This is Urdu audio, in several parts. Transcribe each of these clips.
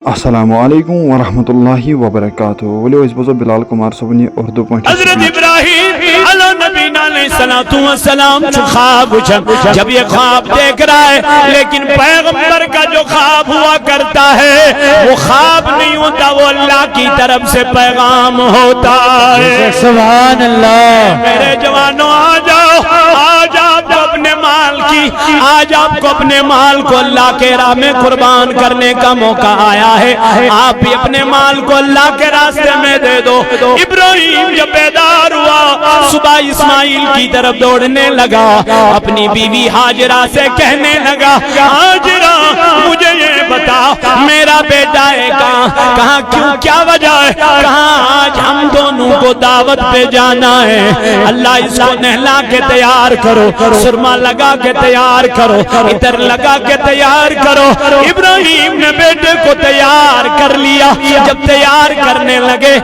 السلام علیکم ورحمۃ اللہ وبرکاتہ ولو اس بزو بلال کمار صبنی اردو پٲٹھۍ حضرت ابراہیم علیہ نبی علیہ السلام خواب جب یہ خواب دیکھ رہا ہے، لیکن پیغمبر کا جو خواب ہوا کرتا ہے وہ خواب نہیں ہوتا، وہ اللہ کی طرف سے پیغام ہوتا ہے۔ سبحان اللہ۔ میرے جوانوں آ جاؤ، آج آپ کو اپنے مال کی، آج آپ کو اپنے مال کو اللہ کے راہ میں قربان کرنے کا موقع آیا ہے۔ آپ بھی اپنے مال کو اللہ کے راستے میں دے دو۔ ابراہیم جب بیدار ہوا، صبح اسماعیل کی طرف دوڑنے لگا، اپنی بیوی ہاجرہ سے کہنے لگا، ہاجرہ مجھے یہ بتا میرا بیٹا ہے کہاں کیوں، کیا وجہ ہے، کہاں آج ہم دونوں کو دعوت پہ جانا ہے، اللہ اس کو نہلا کے تیار کرو، سرما لگا کے تیار کرو، عطر لگا کے تیار کرو۔ ابراہیم نے بیٹے کو تیار کر لیا۔ جب تیار کرنے لگے،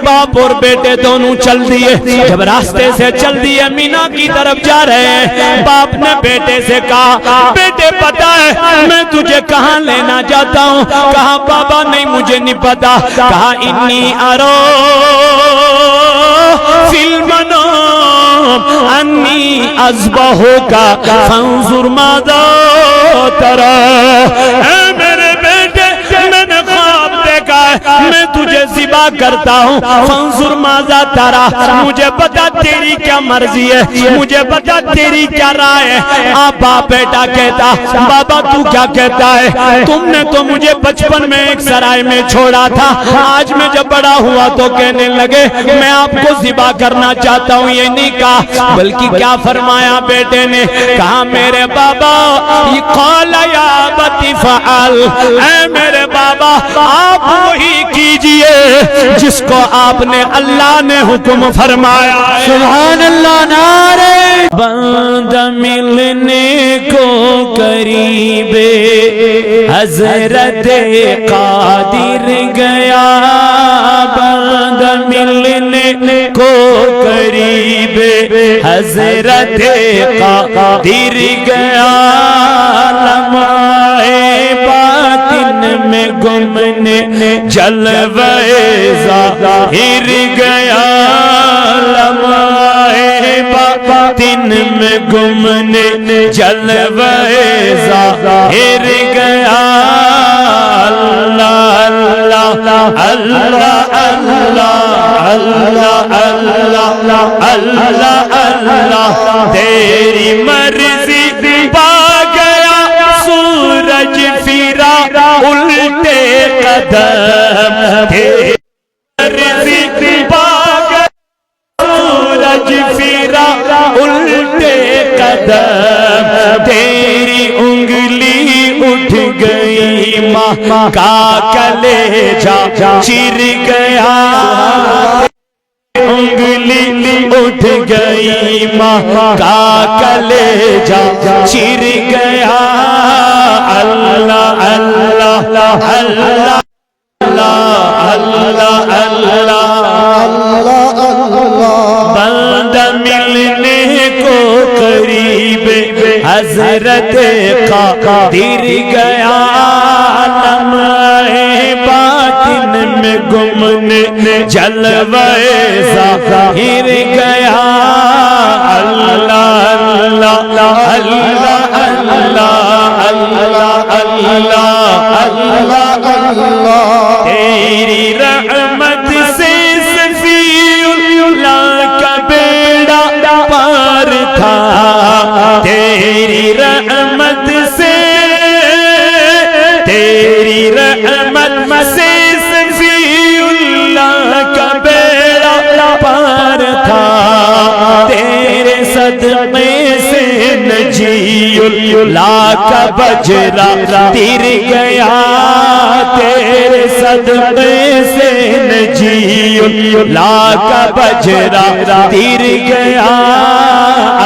باپ اور بیٹے دونوں چل دیے۔ جب راستے سے چل دیے، مینا کی طرف جا رہے ہیں، باپ نے بیٹے سے کہا، بیٹے پتا ہے میں تجھے کہاں لینا چاہتا ہوں؟ کہا بابا نہیں مجھے نہیں پتا۔ کہا انی ارو فی المنام انی اذبحک فانظر ماذا تری۔ اے میرے بیٹے میں نے خواب دیکھا ہے، میں تجھے ذبح کرتا ہوں، فانظر ماذا تری، مجھے بتا تیری کیا مرضی ہے، مجھے بتا تیری کیا رائے ہے۔ باپ بیٹا کہتا، بابا تو کیا کہتا ہے، تم نے تو مجھے بچپن میں ایک سرائے میں چھوڑا تھا، آج میں جب بڑا ہوا تو کہنے لگے میں آپ کو ذبح کرنا چاہتا ہوں۔ یہ نہیں کہا، بلکہ کیا فرمایا بیٹے نے، کہا میرے بابا، قال یا ابت فعل، اے میرے بابا آپ وہی کیجئے جس کو آپ نے اللہ نے حکم فرمایا۔ سبحان اللہ۔ نعرہ بندہ ملنے کو قریب حضرت قادر گیا، بندہ ملنے کو قریب حضرت قادر گیا، لمحے باطن میں گمنے جلوے ظاہر گیا، لمحے باطن میں گمنے جلوے ظاہر گیا۔ اللہ اللہ اللہ اللہ اللہ اللہ اللہ، تیری مرضی پا گیا سورج پھرا الٹے قدم، تیری مرضی پا گیا سورج پھرا الٹے قدم، تیری انگلی اٹھ گئی ماں کا کلیجہ چر گیا، انگلی اٹھ گئی ماں کا کلیجہ چر گیا۔ اللہ اللہ اللہ اللہ اللہ، بندہ ملنے کو قریب حضرت قادر گیا، لمحے باطن میں گمنے جلوے ظاہر گیا۔ اللہ اللہ اللہ اللہ اللہ اللہ، تیری رحمت سے صفی اللہ کا بیڑا پار تھا، تیری رحمت سے، تیری رحمت سے صفی اللہ کا بیڑا پار تھا، تیرے صدقے سے نجی اللہ کا بجرا تیر گیا، تیرے صدقے سے نجی اللہ کا بجرا تیر گیا۔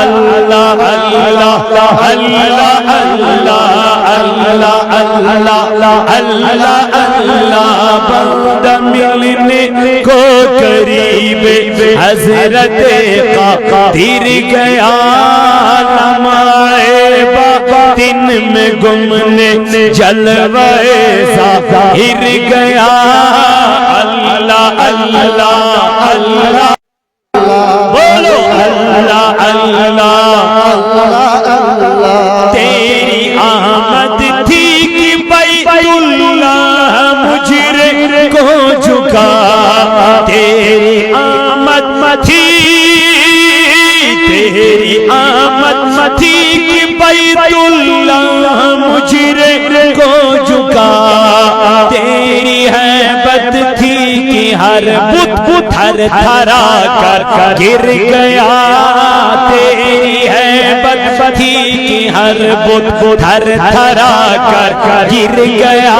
اللہ اللہ اللہ اللہ اللہ اللہ اللہ، بندہ ملنے کو قریب حضرت قادر گیا، لمحے باطن میں گم نے جلوے ظاہر گیا اللہ اللہ اللہ بولو اللہ اللہ تیری آمد تھی کہ بیت اللہ مجرے کو جھکا تیری آمد تھی تیری آمد تھی کہ بیت اللہ مجرے کو جھکا تیری حیبت تھی کہ ہر بت تھر تھرا کر گر گیا تیری حیبت تھی کہ ہر بت تھر تھرا کر گر گیا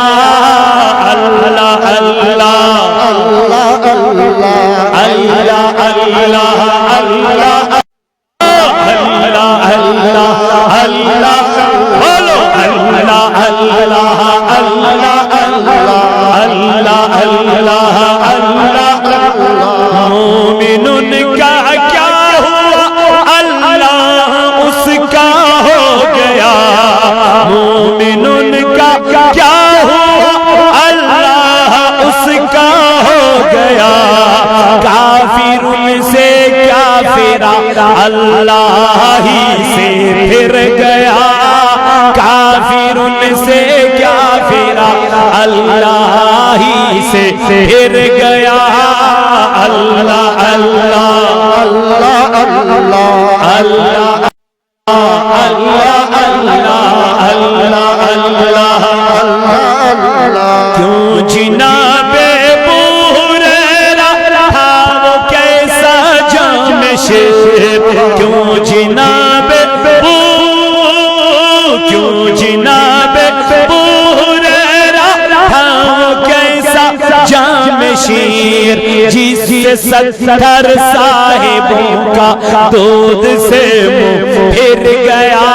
اللہ اللہ اللہ اللہ اللہ اللہ اللہ اللہ بولو اللہ اللہ اللہ اللہ اللہ اللہ مومن کا کیا ہوا اللہ اس کا ہو گیا مومن کا کیا ہوا اللہ اس کا ہو گیا کافروں سے کافرہ اللہ ہی سے پھر گیا کافروں سے کافرہ اللہ ہی سے پھر گیا اللہ اللہ اللہ اللہ اللہ اللہ اللہ کیوں جناب کیوں جناب کیوں جناب کیسا جام شیر جس سے 70 صاحبوں کا دودھ سے منہ پھر گیا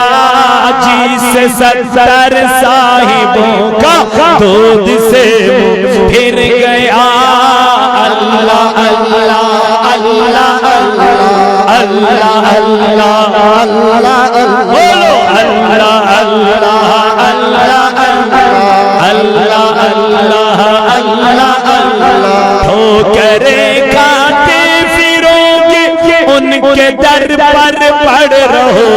جس سے 70 صاحبوں کا دودھ سے منہ پھر گیا اللہ اللہ اللہ اللہ اللہ اللہ بولو اللہ اللہ اللہ اللہ اللہ اللہ ٹھوکریں کھاتے پھرو گے ان کے در پر پڑ رہو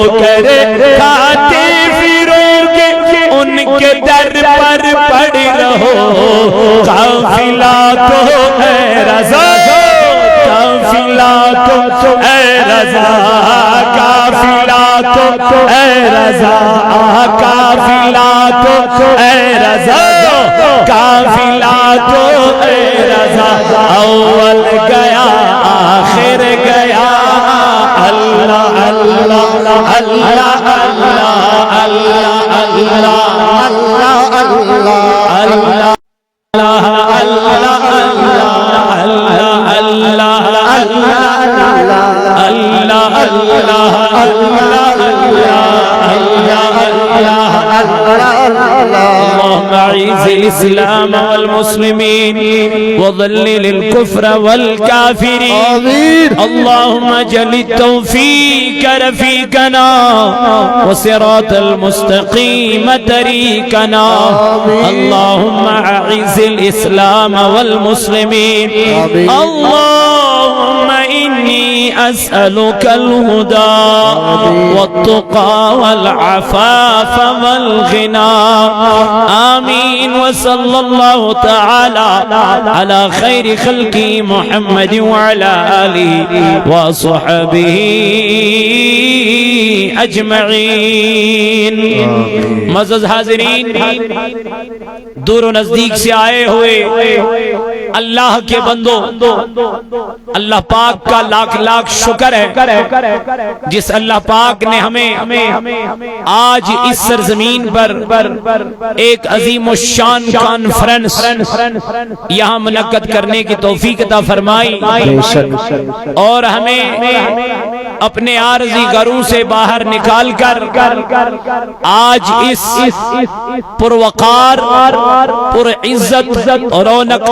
ٹھوکریں کھاتے پھرو گے ان کے در پر پڑ رہو قافلہ تو اے رضا قافلہ تو اے رضا قافلہ تو اے رضا قافلہ تو اے رضا قافلہ تو اے رضا اول گیا آخر گیا اللہ اللہ اللہ اللہ اللہ اللہ اللہ اللهم اعز الاسلام والمسلمين وذلل الكفر والكافرين اللهم اجعل التوفيق رفيقنا وصراط المستقيم طريقنا اللهم اعز الاسلام والمسلمين اللهم إني أسألك الهدى والتقى والعفاف والغنى آمين وصلى الله تعالى على خير خلق محمد وعلى آله وصحبه أجمعين معزز حاضرین دور و نزدیک سے آئے ہوئے اللہ کے بندو اللہ پاک کا لاکھ لاکھ شکر ہے جس اللہ پاک نے ہمیں آج اس سرزمین پر ایک عظیم الشان کانفرنس یہاں منعقد کرنے کی توفیق عطا فرمائی اور ہمیں اپنے عارضی گھروں سے باہر نکال کر آج اس پروقار پر عزت اور رونق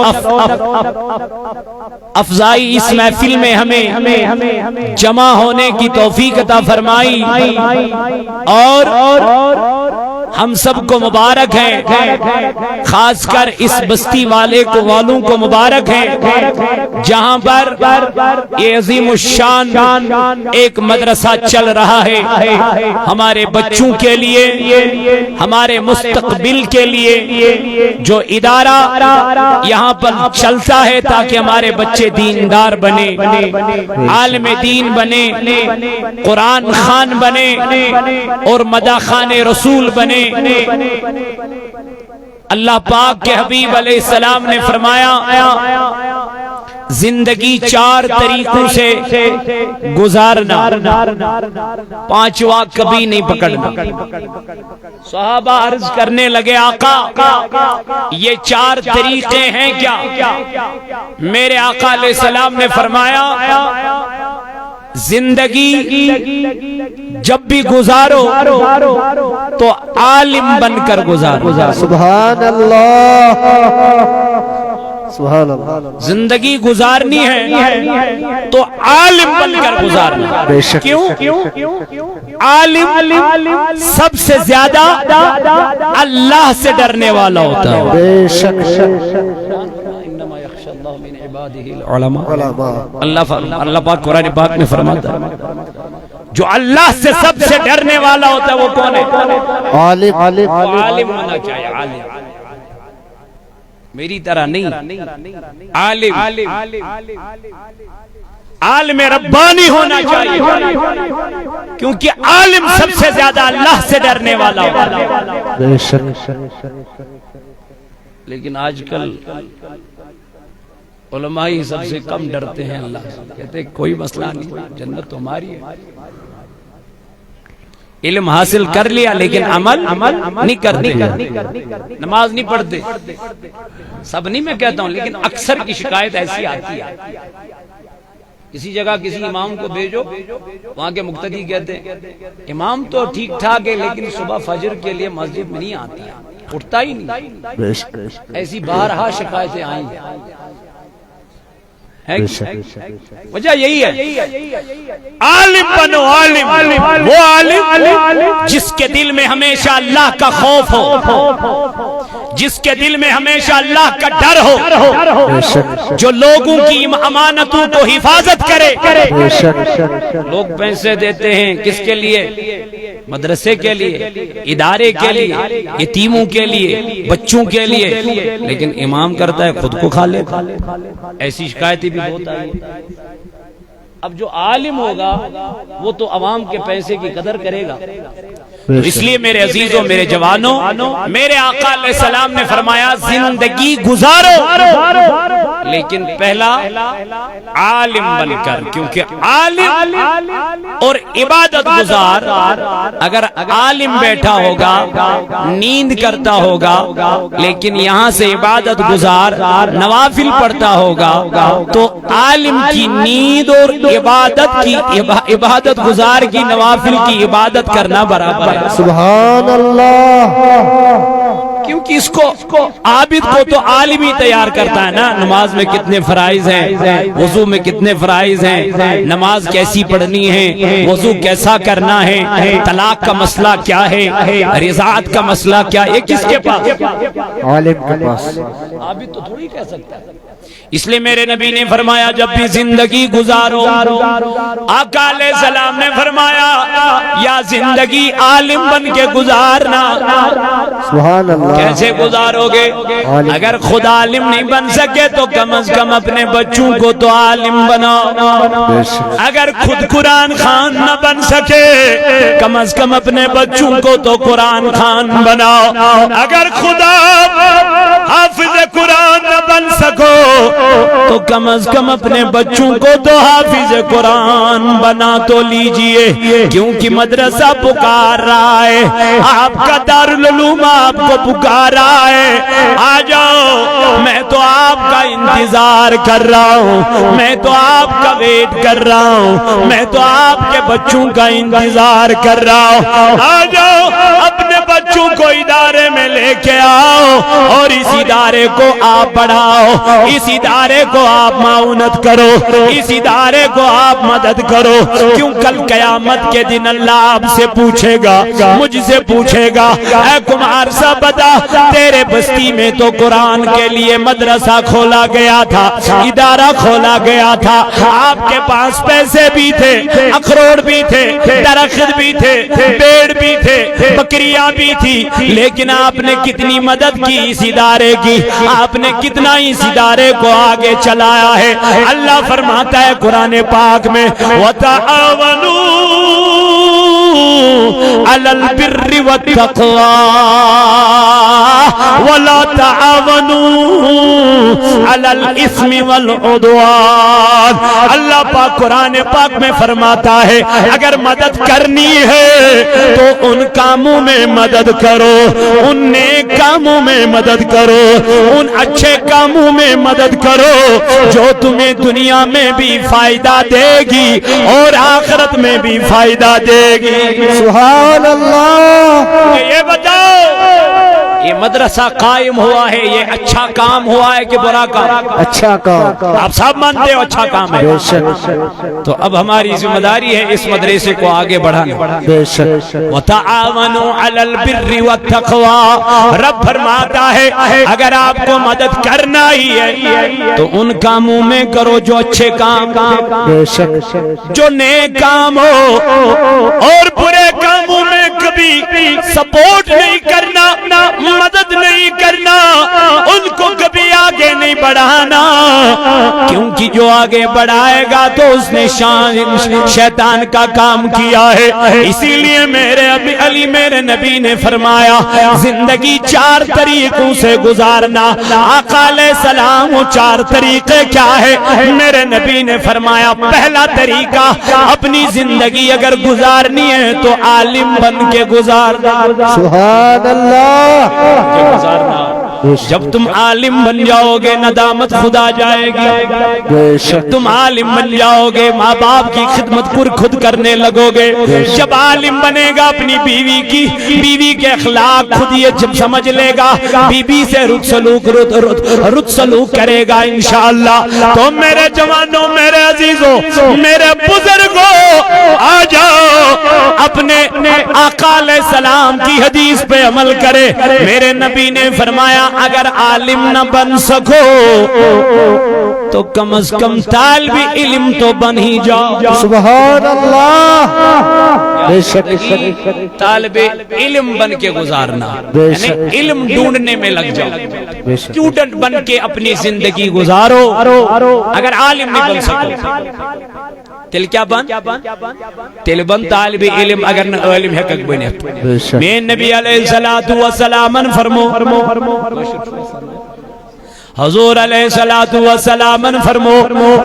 افزائی اس محفل میں ہمیں جمع ہونے کی توفیق عطا فرمائی، اور ہم سب کو مبارک ہے، خاص کر اس بستی والوں کو مبارک ہے جہاں پر یہ عظیم الشان ایک مدرسہ چل رہا ہے، ہمارے بچوں کے لیے، ہمارے مستقبل کے لیے جو ادارہ یہاں پر چلتا ہے تاکہ ہمارے بچے دیندار بنے، عالم دین بنے، قرآن خوان بنے اور مداخان رسول بنے۔ اللہ پاک کے حبیب علیہ السلام نے فرمایا زندگی 4 طریقوں سے گزارنا، 5واں کبھی نہیں پکڑنا۔ صحابہ عرض کرنے لگے آقا یہ 4 طریقے ہیں کیا؟ میرے آقا علیہ السلام نے فرمایا زندگی جب بھی گزارو تو عالم بن کر گزارو۔ سبحان اللہ، سبحان اللہ۔ زندگی گزارنی ہے تو عالم بن کر گزارنا۔ بے شک۔ کیوں؟ عالم سب سے زیادہ اللہ سے ڈرنے والا ہوتا ہے۔ بے شک۔ اللہ پاک قرآن پاک میں فرماتا ہے جو اللہ سے سب سے ڈرنے والا ہوتا ہے وہ کون ہے؟ عالم ہونا چاہیے، عالم، میری طرح نہیں، عالم ربانی ہونا چاہیے، کیونکہ عالم سب سے زیادہ اللہ سے ڈرنے والا ہوتا ہے۔ بے شک۔ لیکن آج کل علماء ہی سب سے کم ڈرتے ہیں اللہ سے، کہتے ہیں کوئی مسئلہ نہیں، جنت تو ہماری ہے۔ علم حاصل کر لیا لیکن عمل نہیں کرتے، نماز نہیں پڑھتے، سب نہیں میں کہتا ہوں لیکن اکثر کی شکایت ایسی آتی ہے۔ کسی جگہ کسی امام کو بھیجو، وہاں کے مقتدی کہتے ہیں امام تو ٹھیک ٹھاک ہے لیکن صبح فجر کے لیے مسجد میں نہیں آتی، اٹھتا ہی نہیں۔ ایسی بارہا شکایتیں آئیں ہیں۔ وجہ یہی ہے عالم بنو، عالم وہ عالم جس کے دل میں ہمیشہ اللہ کا خوف ہو، جس کے دل میں ہمیشہ اللہ کا ڈر ہو، جو لوگوں کی امانتوں کو حفاظت کرے۔ لوگ پیسے دیتے ہیں کس کے لیے؟ مدرسے کے لیے، ادارے کے لیے، یتیموں کے لیے، بچوں کے لیے، لیکن امام کرتا ہے خود کو کھا لے۔ ایسی شکایتیں بھی بہت آئی۔ اب جو عالم ہوگا وہ تو عوام کے پیسے کی قدر کرے گا۔ اس لیے میرے عزیزوں، میرے جوانوں، میرے آقا علیہ السلام نے فرمایا زندگی گزارو لیکن پہلا عالم بن کر، کیونکہ عالم اور عبادت گزار اگر عالم بیٹھا ہوگا نیند کرتا ہوگا لیکن یہاں سے عبادت گزار نوافل پڑھتا ہوگا تو عالم کی نیند اور عبادت گزار کی نوافل کی عبادت کرنا برابر ہے۔ سبحان اللہ۔ کیونکہ اس کو عابد کو تو عالم ہی تیار کرتا ہے نا، نماز میں کتنے فرائض ہیں، وضو میں کتنے فرائض ہیں، نماز کیسی پڑھنی ہے، وضو کیسا کرنا ہے، طلاق کا مسئلہ کیا ہے، رضاعت کا مسئلہ کیا ہے، یہ کس کے پاس؟ عالم کے پاس۔ عابد تو تھوڑی کہہ سکتا ہے۔ اس لیے میرے نبی نے فرمایا جب بھی زندگی گزارو، آقا علیہ السلام نے فرمایا یا زندگی عالم بن کے گزارنا۔ سبحان اللہ۔ کیسے گزارو گے؟ اگر خود عالم نہیں بن سکے تو کم از کم اپنے بچوں کو تو عالم بناؤ۔ اگر خود قرآن خوان نہ بن سکے کم از کم اپنے بچوں کو تو قرآن خوان بناؤ۔ اگر خدا حافظ قرآن نہ بن سکو تو کم از کم اپنے بچوں کو تو حافظ قرآن بنا تو لیجئے، کیونکہ مدرسہ پکار رہا ہے، آپ کا دارالعلوم آپ کو پکار رہا ہے، آ جاؤ، میں تو آپ کا انتظار انتظار کر رہا ہوں، میں تو آپ کا ویٹ کر رہا ہوں، میں تو آپ کے بچوں کا انتظار کر رہا ہوں۔ آ جاؤ اپنے بچوں کو ادارے میں لے کے آؤ اور اس ادارے کو آپ بڑھاؤ، اس ادارے کو آپ معاونت کرو، اس ادارے کو آپ مدد کرو، کیوں کل قیامت کے دن اللہ آپ سے پوچھے گا، مجھ سے پوچھے گا، اے کمار صاحب بتا تیرے بستی میں تو قرآن کے لیے مدرسہ کھولا گیا تھا، ادارہ کھولا گیا تھا، آپ کے پاس پیسے بھی تھے، اخروٹ بھی تھے، درخت بھی تھے، پیڑ بھی تھے، بکریاں بھی تھی، لیکن آپ نے کتنی مدد کی اس ادارے کی، آپ نے کتنا اس ادارے کو آگے چلایا ہے۔ اللہ فرماتا ہے قرآن پاک میں وَتَعَاوَنُوا عَلَى الْبِرِّ وَالتَّقْوَى وَلَا تَعَاوَنُوا عَلَى الْإِثْمِ وَالْعُدْوَانِ۔ اللہ پاک قرآن پاک میں فرماتا ہے اگر مدد کرنی ہے تو ان کاموں میں مدد کرو، ان نیک کاموں میں مدد کرو، ان اچھے کاموں میں مدد کرو جو تمہیں دنیا میں بھی فائدہ دے گی اور آخرت میں بھی فائدہ دے گی۔ سبحان اللہ۔ یہ بتاؤ یہ مدرسہ قائم ہوا ہے یہ اچھا کام ہوا ہے کہ برا کام؟ اچھا کام۔ آپ سب مانتے ہو اچھا کام ہے، بے شک تو اب ہماری ذمہ داری ہے اس مدرسے کو آگے بڑھانا۔ بے شک۔ وَتَعَاوَنُوا عَلَى الْبِرِّ وَالتَّقْوَى، رب فرماتا ہے اگر آپ کو مدد کرنا ہی ہے تو ان کاموں میں کرو جو اچھے کام، بے شک۔ جو نیک کام ہو، اور برے کاموں میں کبھی سپورٹ نہیں کرنا، مدد نہیں کرنا، ان کو کبھی آگے نہیں بڑھانا، کیونکہ جو آگے بڑھائے گا تو اس نے شیطان کا کام کیا ہے۔ اسی لیے میرے علی میرے نبی نے فرمایا زندگی چار طریقوں سے گزارنا۔ آقا علیہ السلام وہ چار طریقے کیا ہے؟ میرے نبی نے فرمایا پہلا طریقہ اپنی زندگی اگر گزارنی ہے تو عالم بن کے گزارنا۔ سبحان اللہ۔ جب تم عالم بن جاؤ گے ندامت خدا جائے گی، بے شک۔ تم عالم بن جاؤ گے ماں باپ کی خدمت خود کرنے لگو گے، جب عالم بنے گا اپنی بیوی کے اخلاق خود یہ جب سمجھ لے گا، بیوی سے رت سلوک کرے گا انشاءاللہ۔ تو میرے جوانوں، میرے عزیزوں، میرے بزرگوں، آ جاؤ اپنے آقا علیہ السلام کی حدیث پہ عمل کرے۔ میرے نبی نے فرمایا اگر عالم نہ بن سکو تو کم از کم طالب علم تو بن ہی جاؤ۔ سبحان اللہ۔ بے شک۔ طالب علم بن کے گزارنا، بے یعنی شک۔ علم ڈھونڈنے میں لگ جاؤ، بے شک۔ اسٹوڈنٹ بن کے اپنی زندگی گزارو۔ اگر عالم نہیں بن سکو تیل کیا بن؟ تیل بن طالب علم، اگر نہ علم حقق بنے۔ بے شک۔ میں نبی علیہ السلام فرمو، حضور علیہ السلام فرمو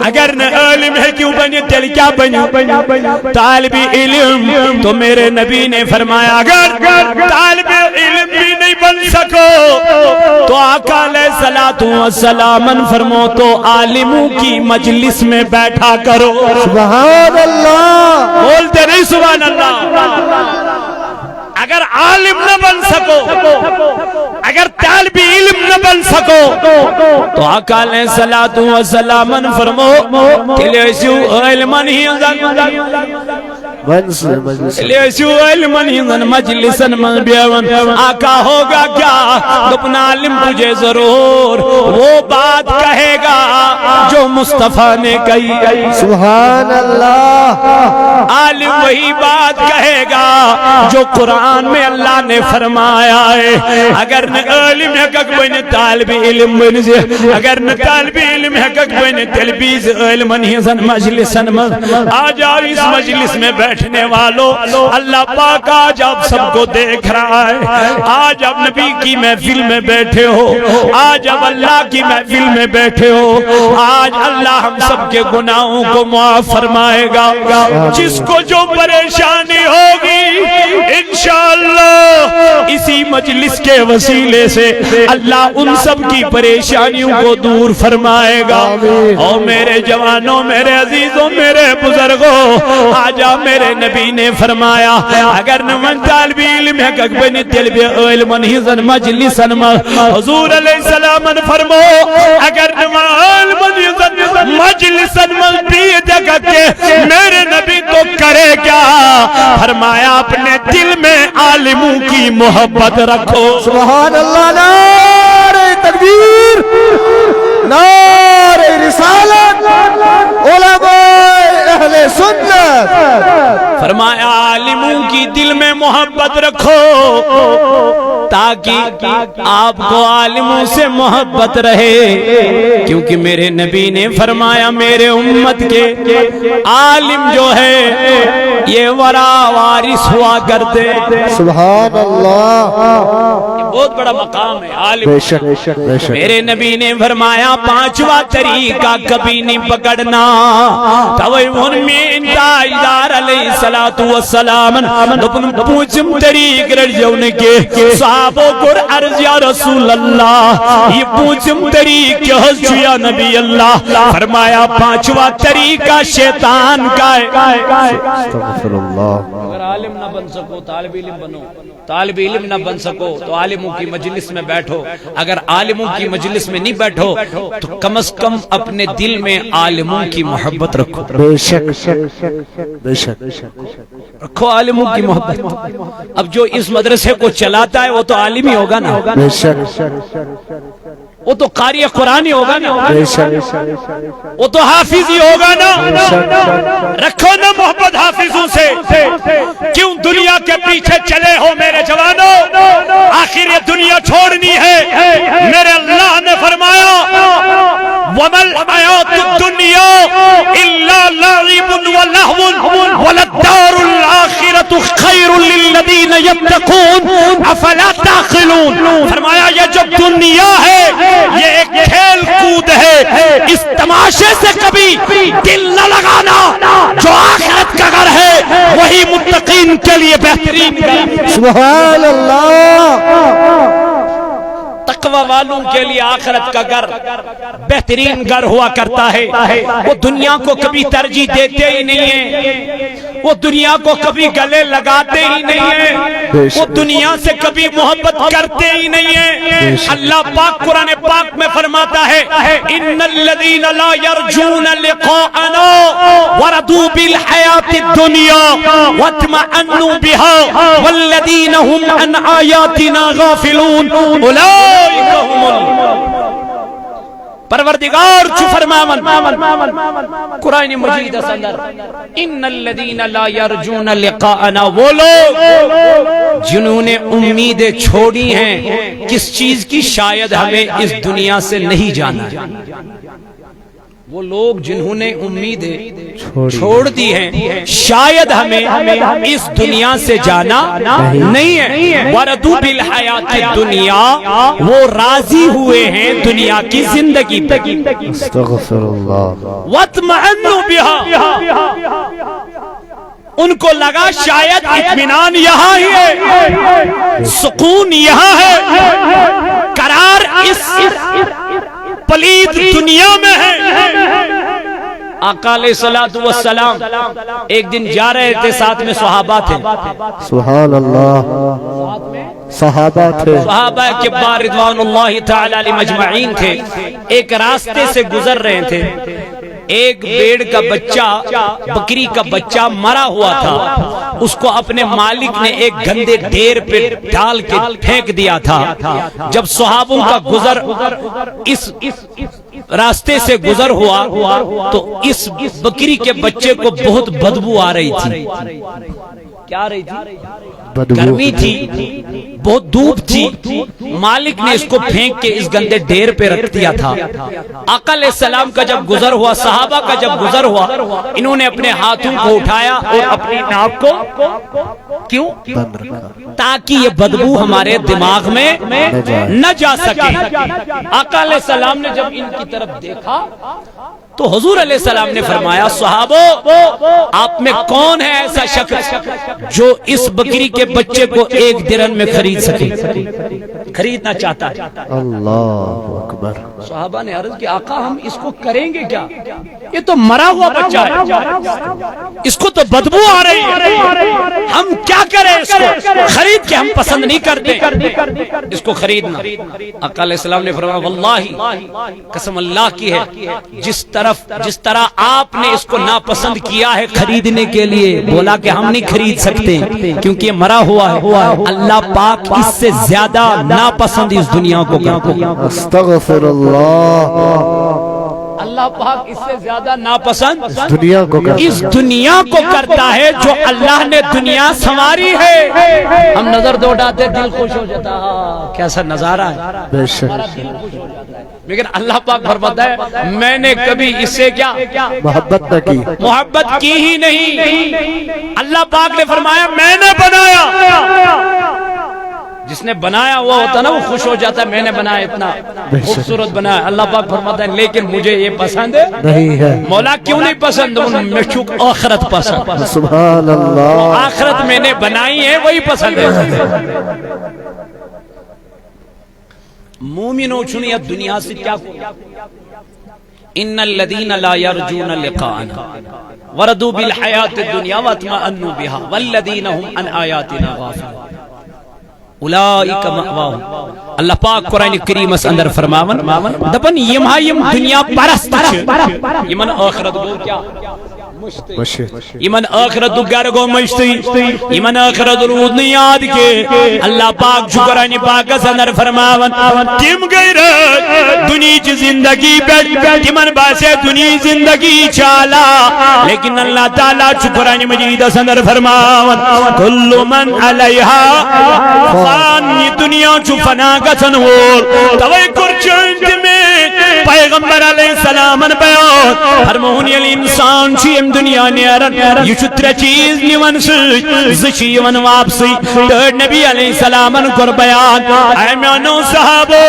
اگر نہ علم ہے کیوں بنے تیل کیا بنے؟ طالب علم۔ تو میرے نبی نے فرمایا اگر طالب علم بھی نہیں بن سکو تو آقا علیہ السلام فرمو تو عالموں کی مجلس میں بیٹھا کرو۔ سبحان اللہ۔ بولتے نہیں سبحان اللہ؟ اگر عالم نہ بن سکو، اگر طالب علم نہ بن سکو تو آقا علیہ السلام فرمو تلیسو علمان ہی لیسو علمان ہی مجلسن من بیون۔ آقا ہوگا کیا؟ اپنا عالم تجھے ضرور وہ بات کہے گا جو مصطفیٰ نے کہی۔ سبحان اللہ۔ عالم وہی بات کہے گا جو قرآن میں اللہ نے فرمایا ہے۔ اگر نہ علم حقق بنے طالب علم بن سے، اگر نہ طالب علم حقق بنے تلبیز علم نہیں مجلسن من۔ آج آپ اس مجلس میں بیٹھنے والوں، اللہ پاک آج آپ سب کو دیکھ رہا ہے۔ آج آپ نبی کی محفل میں بیٹھے ہو، آج آپ اللہ کی محفل میں بیٹھے ہو، آج اللہ ہم سب کے گناہوں کو معاف فرمائے گا. جس کو جو پریشانی ہوگی انشاءاللہ اسی مجلس کے وسیلے سے اللہ ان سب کی پریشانیوں کو دور فرمائے گا. اور میرے جوانوں، میرے عزیزوں، میرے بزرگوں، آجا میرے نبی نے فرمایا اگر نمن طالب علم ہے بنی طلب علم ہزن مجلسن حضور علیہ السلام فرمو اگر نمال مجلسن مجلسن میرے نبی تو کرے کیا؟ فرمایا اپنے دل میں عالموں کی محبت رکھو. سبحان اللہ. نعرہ تکبیر، نعرہ رسالت، علماء اہل سنت. فرمایا عالموں کی دل میں محبت رکھو تاکہ آپ کو عالموں سے محبت رہے. کیونکہ میرے نبی نے فرمایا میرے امت کے عالم جو ہے یہ ورا وارث ہوا کرتے. سبحان اللہ. یہ بہت بڑا مقام ہے عالم. بے شک بے شک بے شک. میرے نبی نے فرمایا پانچواں طریقہ کبھی نہیں پکڑنا. توہن میں تاجدار علیہ السلام لکن پوچھم طریق رجون کے صحابوں کو عرض یا رسول اللہ یہ پوچھم طریق کیا یا نبی اللہ؟ فرمایا پانچواں طریقہ شیطان کا ہے. استغفر اللہ. اگر عالم نہ بن سکو طالب علم بنو، طالب علم نہ بن سکو تو عالموں کی مجلس میں بیٹھو. اگر عالموں کی مجلس میں نہیں بیٹھو تو کم از کم اپنے دل میں عالموں کی محبت رکھو. بے شک بے شک رکھو عالموں کی محبت. اب جو اس مدرسے کو چلاتا ہے وہ تو عالم ہی ہوگا نا، بے شک وہ تو قاری قرآن ہی ہوگا نا، بے شک وہ تو حافظ ہی ہوگا نا. رکھو نا محبت حافظوں سے. کیوں دنیا کے پیچھے چلے ہو میرے جوانوں؟ آخر یہ دنیا چھوڑنی ہے. میرے اللہ نے فرمایا وَمَا الْحَيَاةُ الدُّنْيَا إِلَّا لَعِبٌ وَلَهْوٌ وَلَلدَّارُ الْآخِرَةُ خَيْرٌ لِلَّذِينَ يَتَّقُونَ أَفَلَا تَعْقِلُونَ. فرمایا یہ جو دنیا ہے یہ ایک کھیل کود ہے. اس تماشے سے کبھی دل نہ لگانا. جو آخرت کا گھر ہے وہی متقین کے لیے بہترین ہے. سبحان اللہ. تقوی والوں کے لیے آخرت کا گھر بہترین گھر ہوا کرتا ہے. وہ دنیا کو کبھی ترجیح دیتے ہی نہیں ہیں، وہ دنیا کو کبھی گلے لگاتے ہی نہیں ہیں، وہ دنیا سے کبھی محبت کرتے ہی نہیں ہیں. اللہ پاک قرآن پاک میں فرماتا ہے ان الذین لا یرجون لقاءنا ورضوا بالحیاة الدنیا واطمأنوا بها والذین هم عن آیاتنا غافلون اولئک هم پروردگار چو فرماون قرآن مجید اندر ان الذین لا یرجون لقاءنا، وہ لوگ جنہوں نے امیدیں چھوڑی ہیں کس چیز کی؟ شاید ہمیں اس دنیا سے نہیں جانا. وہ لوگ جنہوں نے امیدیں چھوڑ دی ہیں شاید ہمیں اس دنیا سے جانا نہیں ہے. وَرَضُوا بِالْحَيَاةِ الدُّنْيَا، وہ راضی ہوئے ہیں دنیا کی زندگی پر. استغفر اللہ. وَاطْمَأَنُّوا بِهَا، ان کو لگا شاید اطمینان یہاں ہی ہے، سکون یہاں ہے، قرار اس پلید دنیا میں ہے. آقا علیہ السلام ایک دن جا رہے تھے، ساتھ میں صحابہ تھے. سبحان اللہ. صحابہ تھے، صحابہ کے بار رضوان اللہ تعالی علیہ مجمعین تھے. ایک راستے سے گزر رہے تھے. ایک بیڑ کا بچہ، بکری کا بچہ مرا ہوا تھا. اس کو اپنے مالک نے ایک گندے ڈھیر پہ ڈال کے پھینک دیا تھا. جب صحابوں کا گزر اس راستے سے گزر ہوا تو اس بکری کے بچے کو بہت بدبو آ رہی تھی. کیا رہی تھی؟ گرمی تھی، بہت دھوپ تھی. مالک نے اس کو پھینک کے اس گندے ڈھیر پہ رکھ دیا تھا. آقا علیہ السلام کا جب گزر ہوا، صحابہ کا جب گزر ہوا، انہوں نے اپنے ہاتھوں کو اٹھایا اور اپنی ناک کو کیوں؟ بند رکھا تاکہ یہ بدبو ہمارے دماغ میں نہ جا سکے۔ آقا علیہ السلام نے جب ان کی طرف دیکھا تو حضور علیہ السلام نے فرمایا صحابو آپ میں کون ہے ایسا شخص جو اس بکری کے بچے کو 1 درہم میں خرید سکے، خریدنا چاہتا ہے؟ اللہ اکبر۔ صحابہ نے عرض کی آقا ہم اس کو کریں گے کیا؟ یہ تو مرا ہوا بچہ ہے، اس کو تو بدبو آ رہی ہے، ہم کیا کریں؟ اس کو خرید کے ہم پسند نہیں کرتے اس کو خریدنا۔ آقا علیہ السلام نے فرمایا واللہ قسم اللہ کی ہے جس طرح آپ نے اس کو ناپسند کیا ہے خریدنے کے لیے، بولا کہ ہم نہیں خرید سکتے کیونکہ یہ مرا ہوا ہے، اللہ پاک اس سے زیادہ ناپسند اس دنیا کو کرتے ہیں۔ استغفر اللہ۔ اللہ پاک اس سے زیادہ ناپسند دنیا کو کرتا اس دنیا کو کرتا ہے جو اللہ نے دنیا سنواری ہے۔ ہم نظر دو ڈاتے دل خوش ہو جاتا ہے، کیسا نظارہ ہے، بے شک۔ لیکن اللہ پاک فرماتا ہے میں نے کبھی اس سے کیا محبت نہ کی، محبت کی ہی نہیں۔ اللہ پاک نے فرمایا میں نے بنایا، جس نے بنایا وہ ہوتا نا وہ خوش ہو جاتا ہے میں نے بنایا اتنا خوبصورت بنایا۔ اللہ پاک فرماتا ہے لیکن مجھے یہ پسند نہیں ہے۔ مولا کیوں نہیں پسند؟ میں چونکہ آخرت پسند، سبحان اللہ۔ آخرت میں نے بنائی ہے وہی پسند ہے۔ مومنوں چنیا دنیا سے کیا ان الذین لا یرجون لقاءنا وردوا بالحیات الدنیا واطمأنوا بها والذین هم عن آیاتنا غافلون اولئک مأواہم۔ اللہ پاک قرآن کریم اس اندر فرماون دپن یم دنیا پرست چھ یمن آخرت گو کیا یمن آخرت گر گو مشتی، یمن آخرت رود نہیں یاد کے۔ اللہ پاک جو قرآن پاک اس اندر فرماون تم گئی رہت دنیا چی زندگی بیٹھ تمن باسے دنیا زندگی چالا، لیکن اللہ تعالیٰ جو قرآن مجید اس اندر فرماون کل من علیہا فان، یہ دنیا چو فنا گسن ہور توئی کرچنٹ میں پیغمبر علیہ السلام بیان فرمونی الانسان چیم دنیا نیرن یہ چھو 3 چیز نیون زچی یون واپسی۔ تھرڈ نبی علیہ السلام کر بیان اے میانو صحابو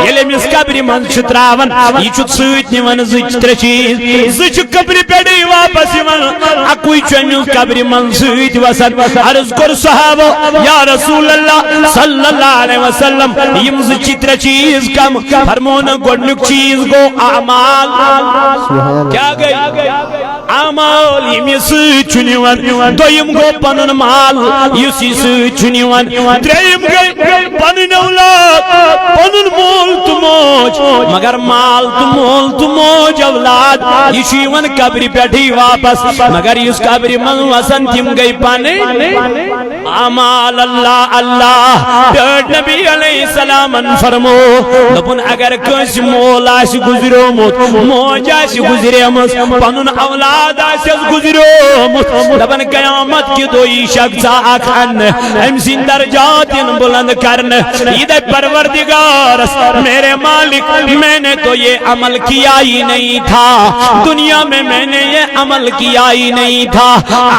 یلی مس قبری من چھتراون یہ چھو سوچ نیون زچ 3 چیز زچ قبری پیڑی واپس یون اکوئی چنیو قبری من سوچ وسن۔ عرض کر صحابو یا رسول اللہ صلی اللہ علیہ وسلم یم زچ 3 چیز کم فرمون گوڑنک چیز گو اعمال، کیا گئی اعمال یمی سوچ چنیون، دویم گو پنن مال یسی سوچ چنیون، تریم گئی پنن اولاد پنن مول تو موج، مگر مال تو مول تو موج اولاد یہ چیون قبری بیٹھی واپس، مگر اس قبری من وسن تم گئی پانے اعمال۔ اللہ اللہ تھرڈ نبی علیہ السلام فرمو دپن اگر کس مول آس گزریومت موج آس گزریمت پنن اولاد آس گزریومت دپن قیامت کی دوئی شخص اکھ ان ام سن درجات بلند کرن یہ پروردگار میرے مالک میں نے تو یہ عمل کیا ہی نہیں تھا، دنیا میں نے یہ عمل کیا ہی نہیں تھا،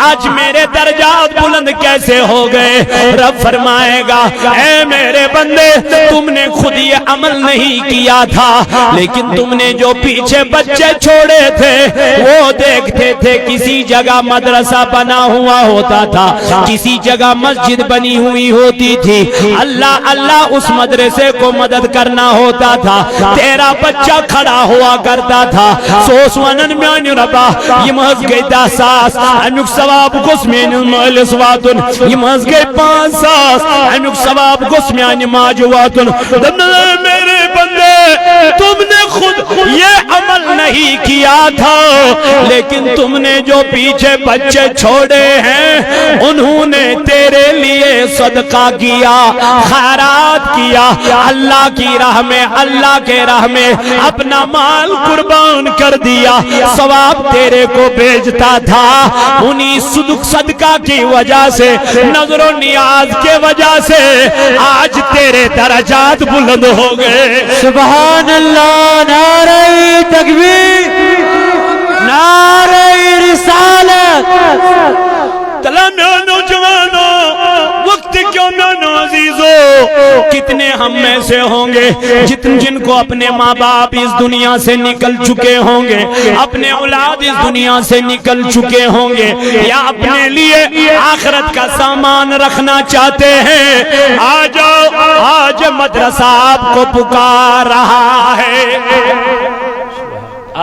آج میرے درجات بلند کیسے ہو گئے؟ رب فرمائے گا اے میرے بندے تم نے خود یہ عمل نہیں کیا تھا، لیکن تم نے جو پیچھے بچے چھوڑے تھے وہ دیکھتے تھے کسی جگہ مدرسہ بنا ہوا ہوتا تھا، کسی جگہ مسجد بنی ہوئی ہوتی تھی، اللہ اللہ اس مدرسے کو مدد کرنا ہوتا تھا، تیرا بچہ کھڑا ہوا کرتا تھا، سوس ونن میانی ربا یہ محض گئی 10 ساس امیک ثواب گس میانی مالس واتن، یہ محض گئی 5 ساس امیک ثواب گس میانی ماج واتن۔ میرے بندے تم نے خود یہ عمل نہیں کیا تھا، لیکن تم نے جو پیچھے بچے چھوڑے ہیں انہوں نے تیرے لیے صدقہ کیا، خیرات کیا، اللہ کی راہ میں اللہ کے راہ میں اپنا مال قربان کر دیا، ثواب تیرے کو بھیجتا تھا، انہی صدقہ کی وجہ سے نظر و نیاز کے وجہ سے آج تیرے درجات بلند ہو گئے۔ سبحان اللہ، نعرہ تکبیر، نعرہ رسالت۔ تلامو نوجوانوں کتنے ہم میں سے ہوں گے جن کو اپنے ماں باپ اس دنیا سے نکل چکے ہوں گے، اپنے اولاد اس دنیا سے نکل چکے ہوں گے، یا اپنے لیے آخرت کا سامان رکھنا چاہتے ہیں؟ آ جاؤ، آج مدرسہ آپ کو پکار رہا ہے،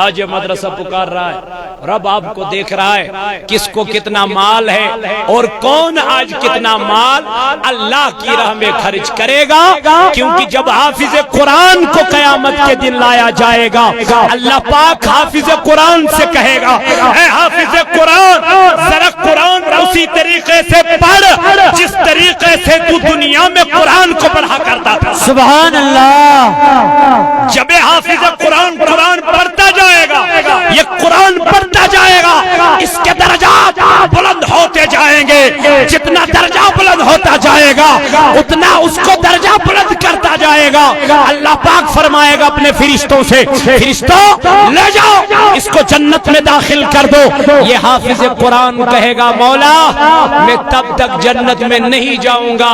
آج مدرسہ پکار رہا ہے، رب آپ کو دیکھ رہا ہے کس کو کتنا مال ہے اور کون آج کتنا مال اللہ کی راہ میں خرچ کرے گا، کیونکہ جب حافظ قرآن کو قیامت کے دن لایا جائے گا، اللہ پاک حافظ قرآن سے کہے گا، اے حافظ قرآن ذرا قرآن اسی طریقے سے پڑھ جس طریقے سے تو دنیا میں قرآن کو پڑھا کرتا تھا۔ سبحان اللہ۔ جب حافظ قرآن قرآن پڑھتا جائے گا، یہ قرآن پڑھتا جائے گا، اس کے درجات بلند ہوتے جائیں گے، جتنا درجہ بلند ہوتا جائے گا اتنا اس کو درجہ بلند کرتا جائے گا۔ اللہ پاک فرمائے گا اپنے فرشتوں سے، فرشتوں لے جاؤ اس کو جنت میں داخل کر دو۔ یہ حافظ قرآن کہے گا مولا میں تب تک جنت میں نہیں جاؤں گا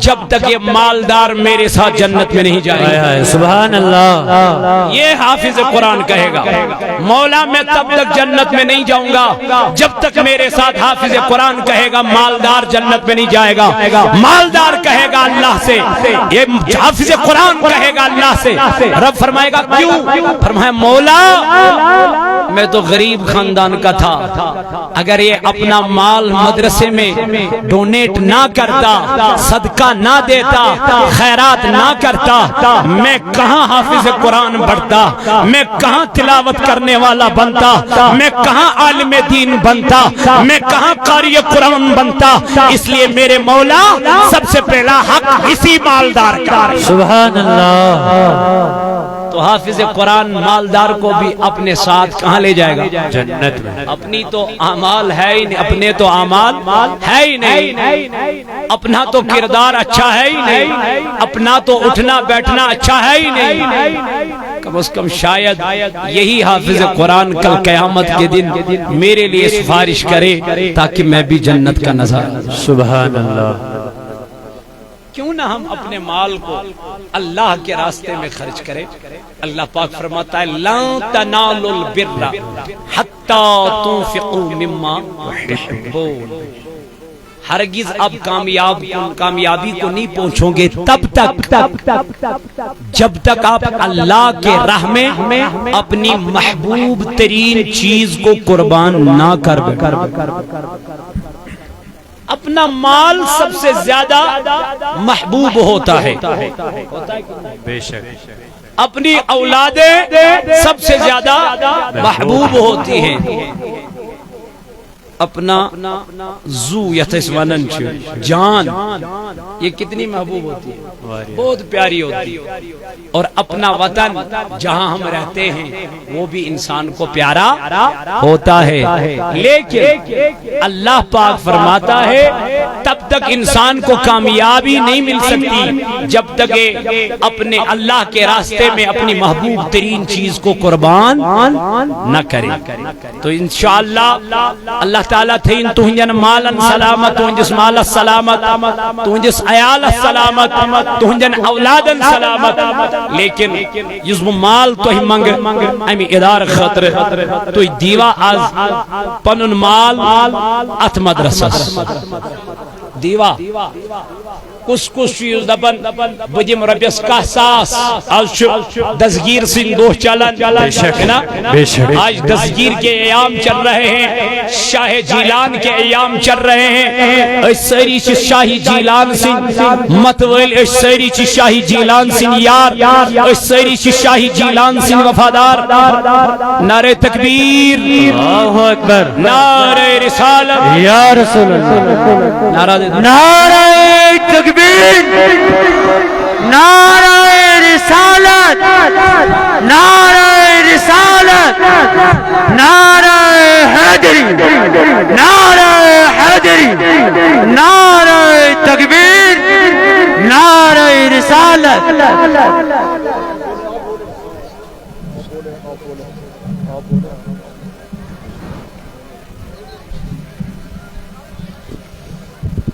جب تک یہ مالدار میرے ساتھ جنت میں نہیں جائے گا۔ سبحان اللہ۔ یہ حافظ قرآن کہے گا مولا میں تب تک جنت میں نہیں جاؤں گا جب تک میرے ساتھ حافظ قرآن کہے گا مالدار جنت میں نہیں جائے گا۔ مالدار کہے گا اللہ سے، یہ حافظ قرآن کہے گا اللہ سے، رب فرمائے گا کیوں؟ فرمایا مولا میں تو غریب خاندان کا تھا، اگر یہ اپنا مال مدرسے میں ڈونیٹ نہ کرتا، صدقہ نہ دیتا، خیرات نہ کرتا، میں کہاں حافظ قرآن پڑھتا، میں کہاں تلاوت کرنے والا بنتا، میں کہاں عالم دین بنتا، میں کہاں قاری قرآن بنتا۔ اس لیے میرے مولا سب سے پہلا حق اسی مالدار کا۔ سبحان اللہ۔ تو حافظ قرآن مالدار کو بھی اپنے ساتھ کہاں لے جائے گا؟ جنت میں۔ اپنی تو اعمال ہے ہی نہیں، اپنے تو اعمال ہے ہی نہیں، اپنا تو کردار اچھا ہے ہی نہیں، اپنا تو اٹھنا بیٹھنا اچھا ہے ہی نہیں، کم از کم شاید یہی حافظ قرآن کل قیامت کے دن میرے لیے سفارش کرے تاکہ میں بھی جنت کا نظارہ۔ سبحان اللہ۔ کیوں نہ ہم اپنے مال کو اللہ کے راستے میں خرچ کریں؟ اللہ پاک فرماتا ہے لن تنالوا البر حتی تنفقوا مما تحبون۔ ہرگز اب کامیابی کو نہیں پہنچو گے تب تک جب تک آپ اللہ کے راہ میں اپنی محبوب ترین چیز کو قربان نہ کر اپنا مال سب سے زیادہ محبوب ہوتا ہے، بے شک اپنی اولادیں سب سے زیادہ محبوب ہوتی ہیں۔ اپنا زو یتسونن جان یہ کتنی محبوب ہوتی ہے، بہت پیاری ہوتی ہے، اور اپنا وطن جہاں ہم رہتے ہیں وہ بھی انسان کو پیارا ہوتا ہے، لیکن اللہ پاک فرماتا ہے تب تک انسان کو کامیابی نہیں مل سکتی جب تک اپنے اللہ کے راستے میں اپنی محبوب ترین چیز کو قربان نہ کرے۔ تو انشاءاللہ اللہ تعالیٰ تھین تہنجن مالن سلامت، تہنجس مال سلامت، تہنجس عیال سلامت، تہنجن اولادن سلامت، لیکن یزم مال تو ہی منگ امی ادار خطر تو دیوا آز پنن مال ات مدرسس دیوا کس چیز دپن بدیم ربیس کا ساس آج دستگیر سن دو چلن، آج دستگیر کے ایام چل رہے ہیں، شاہ جیلان کے ایام چل رہے ہیں، اس سری چی شاہی جیلان سن متویل، اس سری چی شاہی جیلان سن یار، اس سری چی شاہی جیلان سن وفادار۔ نعرہ تکبیر، اللہ اکبر، نعرہ رسالت یا رسول اللہ، نعرہ تکبیر، نعرہ رسالت، نعرہ رسالت، نعرہ حیدری، نعرہ حیدری، نعرہ تکبیر، نعرہ رسالت۔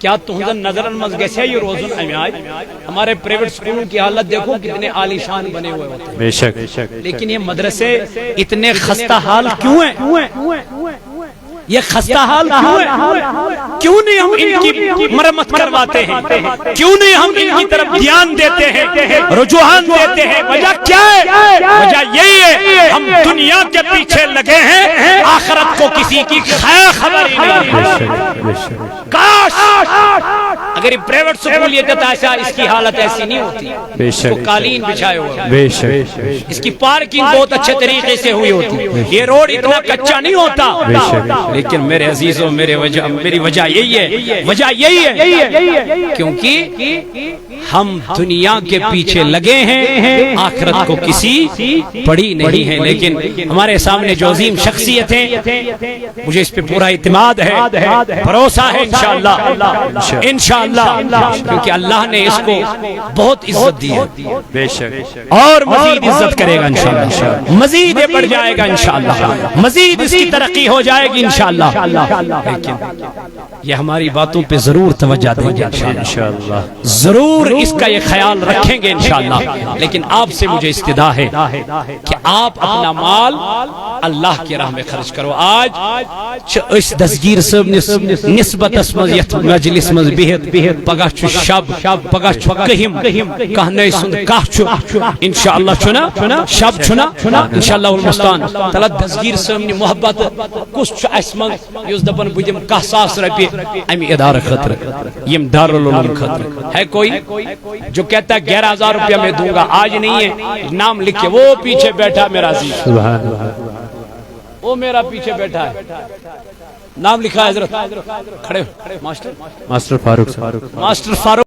کیا تہذن نظر مز گسے یہ روزن امیاج ہمارے پرائیویٹ اسکولوں کی حالت دیکھو کتنے عالی شان بنے ہوئے ہوتے ہیں، بے شک لیکن یہ مدرسے اتنے خستہ حال کیوں ہیں؟ یہ خستہ حال کیوں ہے؟ کیوں نہیں ہم ان کی مرمت کرواتے ہیں؟ کیوں نہیں ہم ان کی طرف دھیان دیتے ہیں، رجوعان دیتے ہیں؟ وجہ کیا ہے؟ وجہ یہی ہے ہم دنیا کے پیچھے لگے ہیں، آخرت کو کسی کی خیر خبر ہی نہیں ہے۔ کاش اگر یہ پرائیویٹ سکول یہ دیتا ایسا، اس کی حالت ایسی نہیں ہوتی، بے اس کو شک قالین بچھائے ہوئے، بے شک اس کی پارکنگ بہت اچھے طریقے سے ہوئی ہوتی، یہ روڈ اتنا کچا نہیں ہوتا۔ لیکن میرے عزیزوں میری وجہ یہی ہے، وجہ یہی ہے کیونکہ ہم دنیا کے پیچھے لگے ہیں، آخرت کو کسی پڑی نہیں ہے۔ لیکن ہمارے سامنے جو عظیم شخصیت ہیں، مجھے اس پہ پورا اعتماد ہے، بھروسہ ہے انشاءاللہ، انشاءاللہ، کیونکہ اللہ نے اس کو بہت عزت دی ہے، بے شک اور مزید عزت کرے گا انشاءاللہ، مزید یہ بڑھ جائے گا انشاءاللہ، مزید اس کی ترقی ہو جائے گی انشاءاللہ۔ لیکن یہ ہماری باتوں پہ ضرور توجہ دیں گے انشاءاللہ، ضرور اس کا یہ خیال رکھیں گے انشاءاللہ۔ لیکن آپ سے مجھے استدعا ہے کہ آپ اپنا مال اللہ کی راہ میں خرچ کرو۔ آج اس دستگیر صاحب نسبت اسمز یت مجلس مز بہت پگہ چھ شب پگہ چھ کہم کہنے سند کہ چھ انشاءاللہ چھنا شب چھنا انشاءاللہ المستعان تلا دستگیر صاحب نی محبت کس چھ اس من یس دپن بودم 10,000 روپے امی ادارہ خاطر یم دارالعلوم خاطر ہے کوئی جو کہتا ہے 11,000 روپیہ میں دوں گا؟ آج نہیں ہے، نام لکھے، وہ پیچھے بیٹھا میرا عزیز، سبحان اللہ، وہ میرا پیچھے بیٹھا ہے، نام لکھا ہے حضرت، کھڑے ماسٹر ماسٹر فاروق صاحب، ماسٹر فاروق